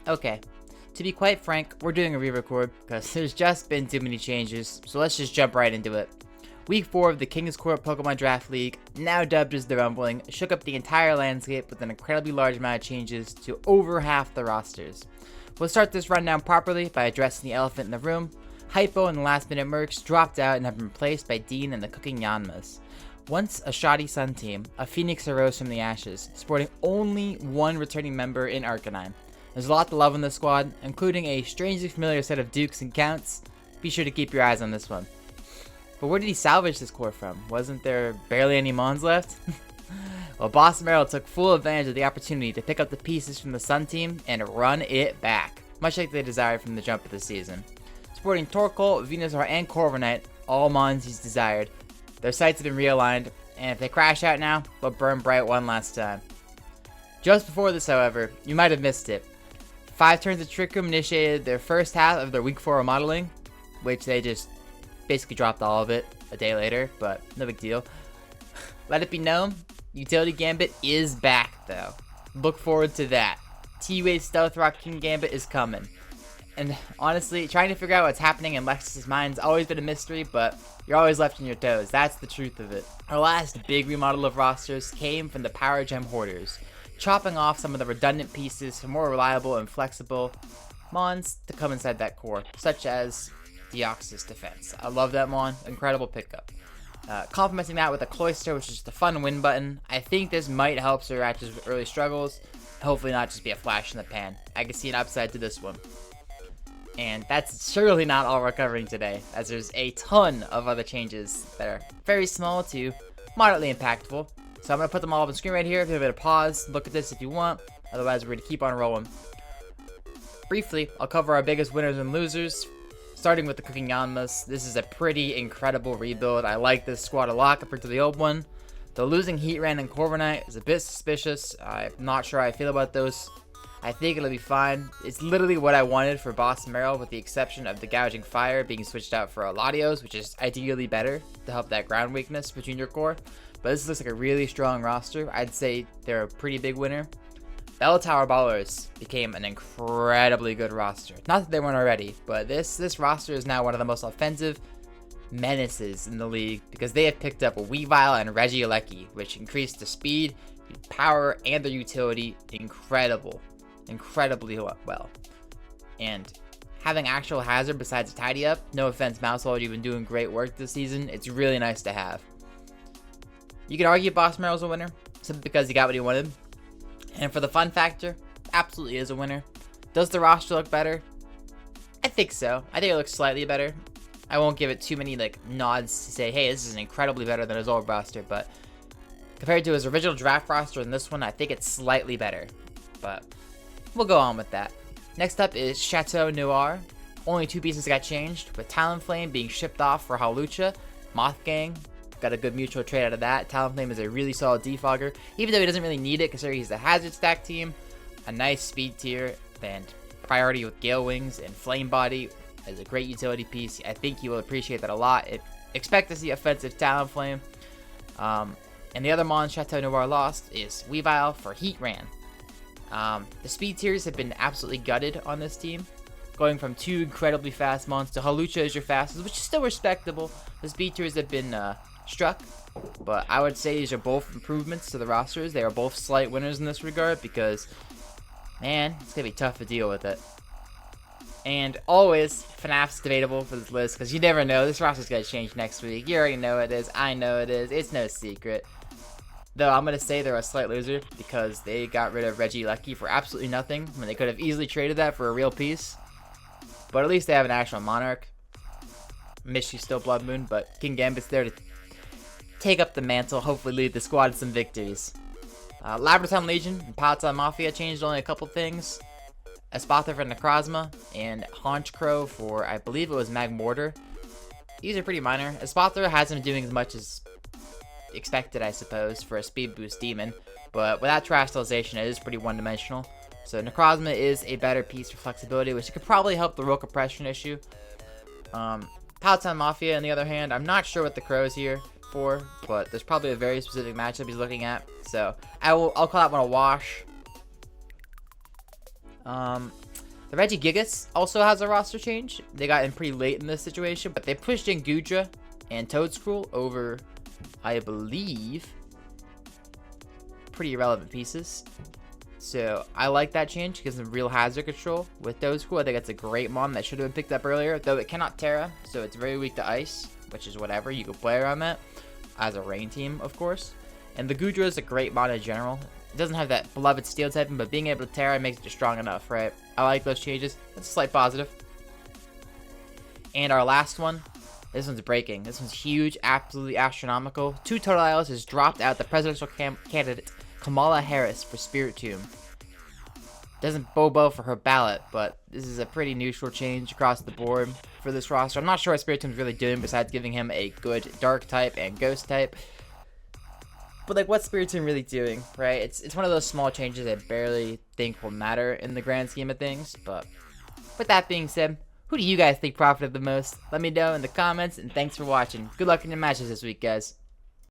Okay, to be quite frank, we're doing a re-record because there's just been too many changes, so let's just jump right into it. Week 4 of the King's Court Pokemon Draft League, now dubbed as the Rumbling, shook up the entire landscape with an incredibly large amount of changes to over half the rosters. We'll start this rundown properly by addressing the elephant in the room. Hypo and the last minute Mercs dropped out and have been replaced by Dean and the Cooking Yanmas. Once a shoddy Sun team, a Phoenix arose from the ashes, sporting only one returning member in Arcanine. There's a lot to love in this squad, including a strangely familiar set of Dukes and Counts. Be sure to keep your eyes on this one. But where did he salvage this core from? Wasn't there barely any Mons left? Well, Boss Merrill took full advantage of the opportunity to pick up the pieces from the Sun team and run it back, much like they desired from the jump of the season. Sporting Torkoal, Venusaur, and Corviknight, all Mons he's desired. Their sights have been realigned, and if they crash out now, they'll burn bright one last time. Just before this, however, you might have missed it. 5 turns of Trick Room initiated their first half of their Week 4 remodeling, which they just basically dropped all of it a day later, but no big deal. Let it be known, Utility Gambit is back though. Look forward to that. T-Wave Stealth Rock King Gambit is coming. And honestly, trying to figure out what's happening in Lexus's mind has always been a mystery, but you're always left on your toes. That's the truth of it. Our last big remodel of rosters came from the Power Gem Hoarders, chopping off some of the redundant pieces for more reliable and flexible Mons to come inside that core, such as Deoxys Defense. I love that Mon, incredible pickup. Complementing that with a Cloyster, which is just a fun win button. I think this might help Srirach's early struggles, hopefully not just be a flash in the pan. I can see an upside to this one. And that's surely not all we're covering today, as there's a ton of other changes that are very small to moderately impactful. So I'm going to put them all up on the screen right here. Give a bit of pause, look at this if you want, otherwise we're going to keep on rolling. Briefly, I'll cover our biggest winners and losers, starting with the Cooking Yanmas. This is a pretty incredible rebuild. I like this squad a lot compared to the old one. The losing Heatran and Corviknight is a bit suspicious. I'm not sure how I feel about those. I think it'll be fine. It's literally what I wanted for Boss Merrill, with the exception of the Gouging Fire being switched out for a Latios, which is ideally better to help that ground weakness for Junior Core. But this looks like a really strong roster. I'd say they're a pretty big winner. Bell Tower Ballers became an incredibly good roster. Not that they weren't already, but this roster is now one of the most offensive menaces in the league because they have picked up a Weavile and Regieleki, which increased the speed, power, and their utility incredibly well. And having actual hazard besides a tidy up, no offense Mousehold, you've been doing great work this season. It's really nice to have. You could argue Boss Merrill's a winner simply because he got what he wanted. And for the fun factor, absolutely is a winner. Does the roster look better? I think so. I think it looks slightly better. I won't give it too many nods to say, hey, this is incredibly better than his old roster, but compared to his original draft roster and this one, I think it's slightly better. But we'll go on with that. Next up is Chateau Noir. Only 2 pieces got changed, with Talonflame being shipped off for Hawlucha. Mothgang got a good mutual trade out of that. Talonflame is a really solid defogger, even though he doesn't really need it considering he's a hazard stack team. A nice speed tier, and priority with Gale Wings and Flame Body is a great utility piece. I think you will appreciate that a lot. Expect to see offensive Talonflame. And the other Mon Chateau Noir lost is Weavile for Heatran. The speed tiers have been absolutely gutted on this team, going from 2 incredibly fast Mons to Hawlucha as your fastest, which is still respectable. The speed tiers have been struck, but I would say these are both improvements to the rosters. They are both slight winners in this regard because, man, it's going to be tough to deal with it. And always, FNAF's debatable for this list because you never know. This roster's going to change next week. You already know it is. I know it is. It's no secret. Though I'm going to say they're a slight loser because they got rid of Regieleki for absolutely nothing when they could have easily traded that for a real piece. But at least they have an actual Monarch. Mishy's still Blood Moon, but King Gambit's there to take up the mantle, hopefully lead the squad to some victories. Labraton Legion and Palatine Mafia changed only a couple things. Espatha for Necrozma, and Honchcrow for, I believe it was Magmortar. These are pretty minor. Espatha hasn't been doing as much as expected, I suppose, for a speed boost demon, but without terrestrialization, it is pretty one-dimensional. So Necrozma is a better piece for flexibility, which could probably help the roll compression issue. Palatine Mafia, on the other hand, I'm not sure what the Crow's here for, but there's probably a very specific matchup he's looking at. So I'll call that one a wash. The Regigigas also has a roster change. They got in pretty late in this situation, but they pushed in Gudra and Toadscruel over, I believe, pretty irrelevant pieces. So I like that change. Gives them real hazard control with Toadscruel. I think it's a great mon that should have been picked up earlier, though it cannot Terra, so it's very weak to ice, which is whatever. You can play around that as a rain team, of course. And the Gudra is a great mon in general. It doesn't have that beloved steel typing, but being able to Terra makes it strong enough, right? I like those changes. That's a slight positive. And our last one, this one's breaking. This one's huge, absolutely astronomical. 2 total isles has dropped out the presidential candidate Kamala Harris for Spirit Tomb. Doesn't bobo for her ballot, but this is a pretty neutral change across the board for this roster. I'm not sure what Spirit Tomb's really doing besides giving him a good dark type and ghost type. But like, what's Spirit Tomb really doing, right? It's one of those small changes I barely think will matter in the grand scheme of things. But with that being said, who do you guys think profited the most? Let me know in the comments, and thanks for watching. Good luck in your matches this week, guys.